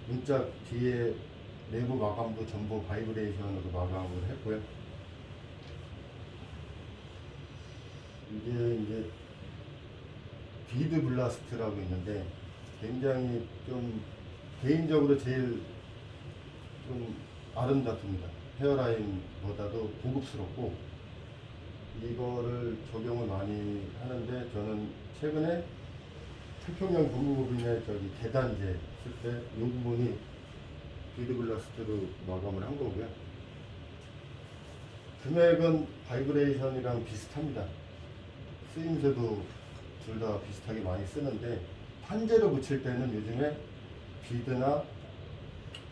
문짝 뒤에 내부 마감도 전부 바이브레이션으로 마감을 했고요. 이게 이제 비드 블라스트라고 있는데 굉장히 좀 개인적으로 제일 좀 아름답습니다. 헤어라인보다도 고급스럽고 이거를 적용을 많이 하는데 저는 최근에 태평양 동부부근에 저기 계단재 쓸 때 이 부분이 비드 블라스트로 마감을 한 거고요. 금액은 바이브레이션이랑 비슷합니다. 쓰임새도 둘 다 비슷하게 많이 쓰는데 판재로 붙일 때는 요즘에 비드나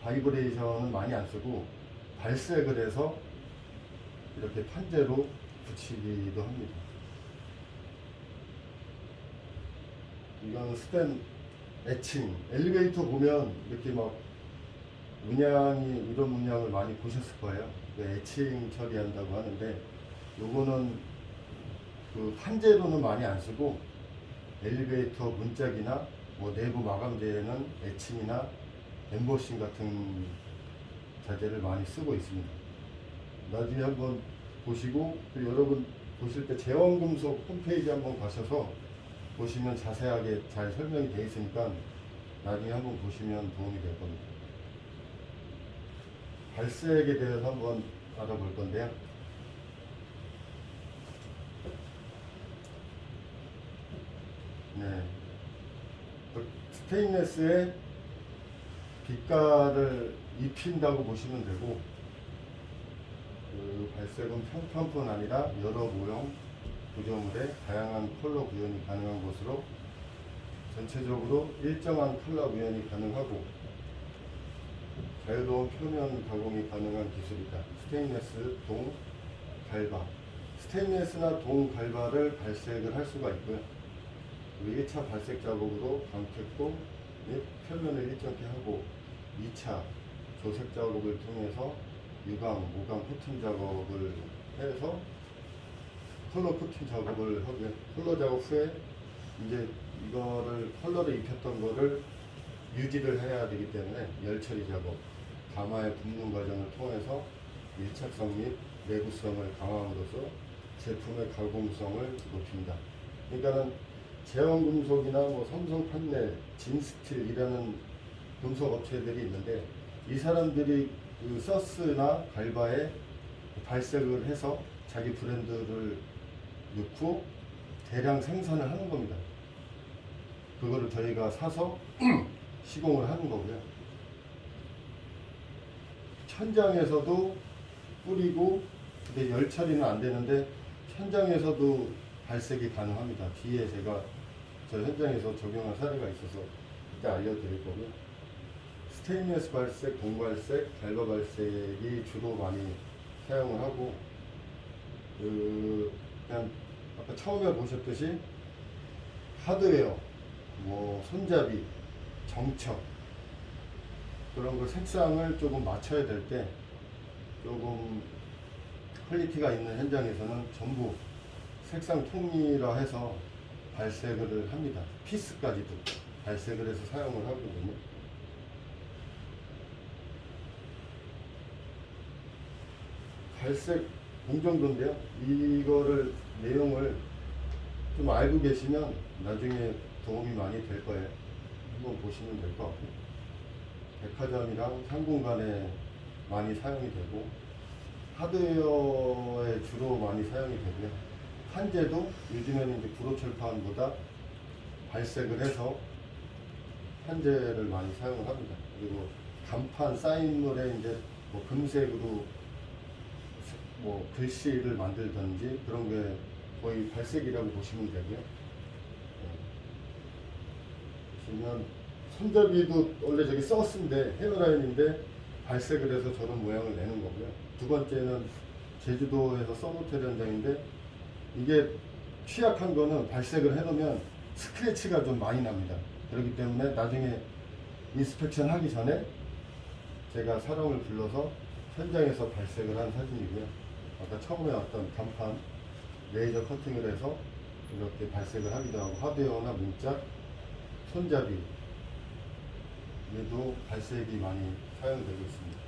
바이브레이션은 많이 안 쓰고 발색을 해서 이렇게 판재로 붙이기도 합니다. 이건 스텐 애칭 엘리베이터 보면 이렇게 막 문양이 이런 문양을 많이 보셨을 거예요. 애칭 처리한다고 하는데 요거는 그 판재로는 많이 안 쓰고 엘리베이터 문짝이나 뭐 내부 마감재에는 애칭이나 엠보싱 같은 자재를 많이 쓰고 있습니다. 나중에 한번 보시고 또 여러분 보실 때 제왕금속 홈페이지 한번 가셔서 보시면 자세하게 잘 설명이 되어 있으니까 나중에 한번 보시면 도움이 될 겁니다. 발색에 대해서 한번 알아볼 건데요. 네. 스테인레스에 빛깔을 입힌다고 보시면 되고, 그 발색은 평판뿐 아니라 여러 모형, 구조물에 다양한 컬러 구현이 가능한 것으로 전체적으로 일정한 컬러 구현이 가능하고 자유로운 표면 가공이 가능한 기술이다. 스테인레스, 동, 갈바. 스테인레스나 동, 갈바를 발색을 할 수가 있고요. 그리고 1차 발색 작업으로 광택도 및 표면을 일정케 하고 2차 조색 작업을 통해서 유광, 무광 코팅 작업을 해서 컬러 코팅 작업을 하고요. 컬러 작업 후에 이제 이거를 컬러를 입혔던 거를 유지를 해야 되기 때문에 열 처리 작업, 가마에 굽는 과정을 통해서 밀착성 및 내구성을 강화함으로써 제품의 가공성을 높인다. 그러니까는 제왕금속이나 뭐 삼성 판넬, 진스틸이라는 금속 업체들이 있는데 이 사람들이 그 서스나 갈바에 발색을 해서 자기 브랜드를 넣고 대량 생산을 하는 겁니다. 그거를 저희가 사서 시공을 하는 거고요. 천장에서도 뿌리고 근데 열 처리는 안 되는데 현장에서도 발색이 가능합니다. 뒤에 제가 저 현장에서 적용한 사례가 있어서 이때 알려드릴 거고요. 스테인리스 발색, 동발색, 갈바 발색이 주로 많이 사용을 하고 그냥 아까 처음에 보셨듯이 하드웨어, 뭐 손잡이, 정척 그런 걸 색상을 조금 맞춰야 될 때 조금 퀄리티가 있는 현장에서는 전부 색상 통일화해서 발색을 합니다. 피스까지도 발색을 해서 사용을 하거든요. 발색 공정도인데요. 이거를 내용을 좀 알고 계시면 나중에 도움이 많이 될 거예요. 한번 보시면 될 것 같고 백화점이랑 상공간에 많이 사용이 되고 하드웨어에 주로 많이 사용이 되고요. 판재도 요즘에는 이제 구로철판보다 발색을 해서 판재를 많이 사용을 합니다. 그리고 간판 사인물에 이제 뭐 금색으로 뭐 글씨를 만들든지 그런 게 거의 발색이라고 보시면 되고요. 보시면 손잡이도 원래 저기 서스인데 헤어라인인데 발색을 해서 저런 모양을 내는 거고요. 두 번째는 제주도에서 서브호텔 현장인데 이게 취약한 거는 발색을 해놓으면 스크래치가 좀 많이 납니다. 그렇기 때문에 나중에 인스펙션 하기 전에 제가 사람을 불러서 현장에서 발색을 한 사진이고요. 아까 처음에 왔던 간판 레이저 커팅을 해서 이렇게 발색을 하기도 하고 하드웨어나 문짝, 손잡이 얘도 발색이 많이 사용되고 있습니다.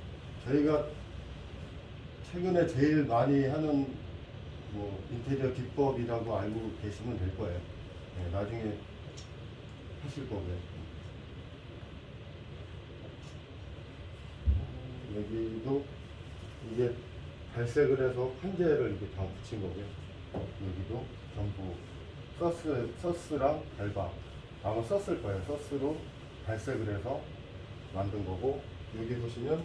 저희가 최근에 제일 많이 하는 뭐 인테리어 기법이라고 알고 계시면 될 거예요. 네, 나중에 하실 거고요. 여기도 이게 발색을 해서 판재를 이렇게 다 붙인 거고요. 여기도 전부 서스랑 갈바 아마 썼을 거예요. 서스로 발색을 해서 만든 거고 여기 보시면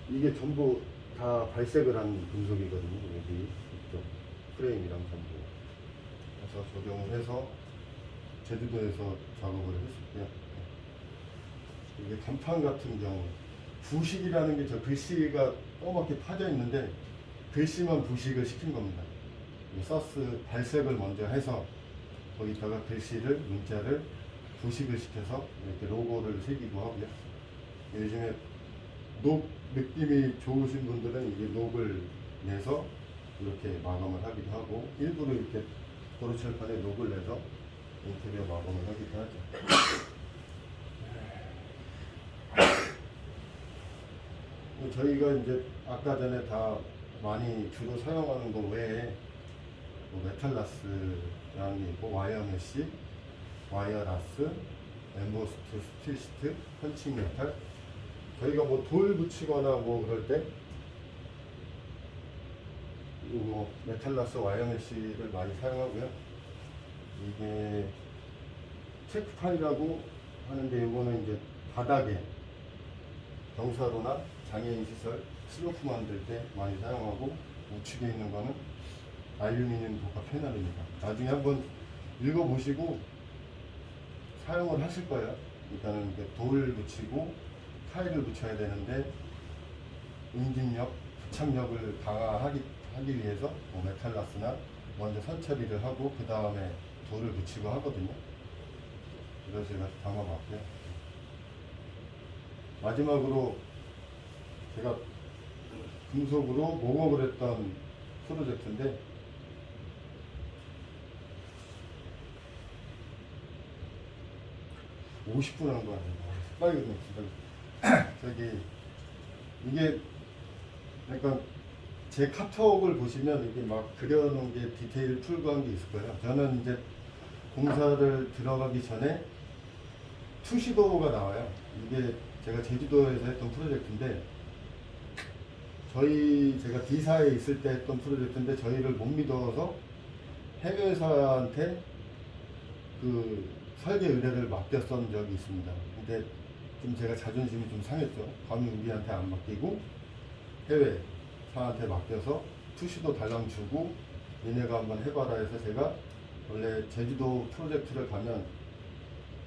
이게 전부 다 발색을 한 금속이거든요. 여기 이쪽 프레임이랑 전부 그래서 적용을 해서 제주도에서 작업을 했었고요. 이게 간판 같은 경우 부식이라는 게 저 글씨가 까맣게 파져 있는데 글씨만 부식을 시킨 겁니다. 서스 발색을 먼저 해서 거기다가 글씨를 문자를 부식을 시켜서 이렇게 로고를 새기고 하고요. 요즘에 녹 느낌이 좋으신 분들은 이게 녹을 내서 이렇게 마감을 하기도 하고 일부러 이렇게 도로철판에 녹을 내서 인테리어 마감을 하기도 하죠. 저희가 이제 아까 전에 다 많이 주로 사용하는 거 외에 뭐 메탈라스라는 게 있고 와이어 메쉬, 와이어 라스, 엠보스트, 스틸 시트, 펀칭 메탈. 저희가 뭐 돌 붙이거나 뭐 그럴 때 뭐 메탈라스 와이어 메쉬를 많이 사용하고요. 이게 체크판이라고 하는데 이거는 이제 바닥에 경사로나 장애인 시설 슬로프 만들 때 많이 사용하고, 우측에 있는 거는 알루미늄 독화 패널입니다. 나중에 한번 읽어보시고 사용을 하실 거예요. 일단은 이제 돌을 붙이고 타일을 붙여야 되는데 응집력, 부착력을 강화하기 위해서 뭐 메탈라스나 먼저 선처리를 하고 그 다음에 돌을 붙이고 하거든요. 그래서 제가 담아봤고요. 마지막으로 제가 금속으로 목업을 했던 프로젝트인데, (50분) 한 거 아니에요. 빨리 끝냈습니다. 저기 이게 약간 제 카톡을 보시면 이게 막 그려놓은 게 디테일 풀구한 게 있을 거예요. 저는 이제 공사를 들어가기 전에 투시도가 나와요. 이게 제가 제주도에서 했던 프로젝트인데, 제가 D사에 있을 때 했던 프로젝트인데 저희를 못 믿어서 해외사한테 그 설계 의뢰를 맡겼던 적이 있습니다. 근데 좀 제가 자존심이 좀 상했죠. 감히 우리한테 안 맡기고 해외사한테 맡겨서 투시도 달랑 주고 니네가 한번 해봐라 해서, 제가 원래 제주도 프로젝트를 가면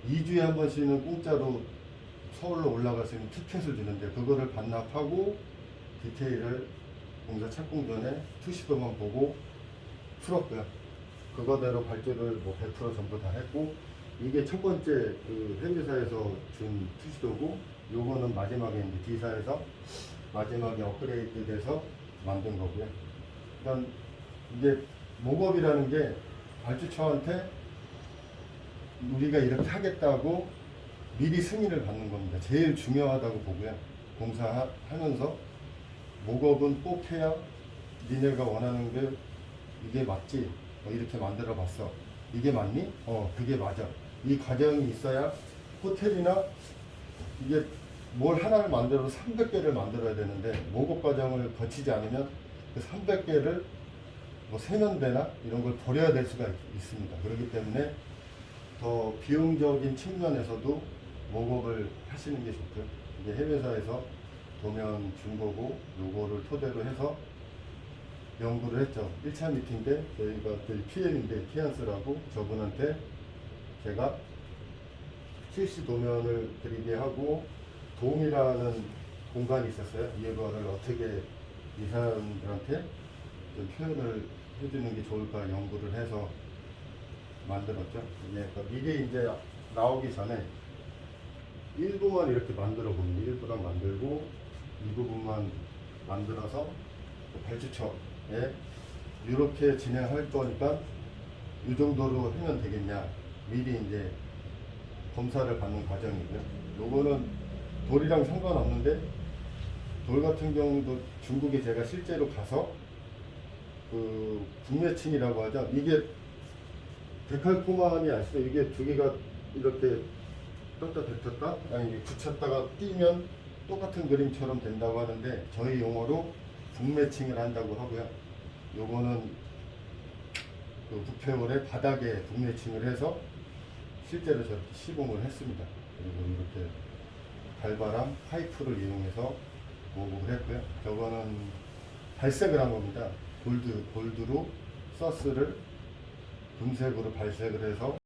2주에 한 번씩은 공짜로 서울로 올라갈 수 있는 티켓을 주는데, 그거를 반납하고 디테일을 공사 착공 전에 투시도만 보고 풀었고요. 그거대로 발주를 뭐 100% 전부 다 했고, 이게 첫 번째 그 회계사에서 준 투시도고, 요거는 마지막에 이제 D사에서 마지막에 업그레이드 돼서 만든 거고요. 그러니까 이게 목업이라는 게 발주처한테 우리가 이렇게 하겠다고 미리 승인을 받는 겁니다. 제일 중요하다고 보고요. 공사하면서 목업은 꼭 해야 니네가 원하는 게 이게 맞지? 이렇게 만들어 봤어. 이게 맞니? 그게 맞아. 이 과정이 있어야 호텔이나 이게 뭘 하나를 만들어도 300개를 만들어야 되는데, 목업 과정을 거치지 않으면 그 300개를 뭐 세면대나 이런 걸 버려야 될 수가 있습니다. 그렇기 때문에 더 비용적인 측면에서도 목업을 하시는 게 좋고요. 이게 해외사에서 도면 준 거고, 요거를 토대로 해서 연구를 했죠. 1차 미팅 때 저희가 그 PM인데 티안스라고 저분한테 제가 실시 도면을 그리게 하고, 돔이라는 공간이 있었어요. 이거를 어떻게 이 사람들한테 좀 표현을 해주는 게 좋을까 연구를 해서 만들었죠. 그러니까 미리 이제 나오기 전에 일부만 이렇게 만들어 보면, 일부랑 만들고 이 부분만 만들어서 발주처에 이렇게 진행할 거니까 이 정도로 하면 되겠냐, 미리 이제 검사를 받는 과정이고요. 요거는 돌이랑 상관없는데, 돌 같은 경우도 중국에 제가 실제로 가서 그 북매칭이라고 하죠. 이게 데칼코마니 아시죠? 이게 두 개가 이렇게 떴다 뱉었다, 아니 붙였다가 띄면 똑같은 그림처럼 된다고 하는데, 저희 용어로 북매칭을 한다고 하고요. 요거는 그 북표물의 바닥에 북매칭을 해서 실제로 저렇게 시공을 했습니다. 그리고 이렇게 발바람 파이프를 이용해서 목업을 했고요. 저거는 발색을 한 겁니다. 골드로 서스를 금색으로 발색을 해서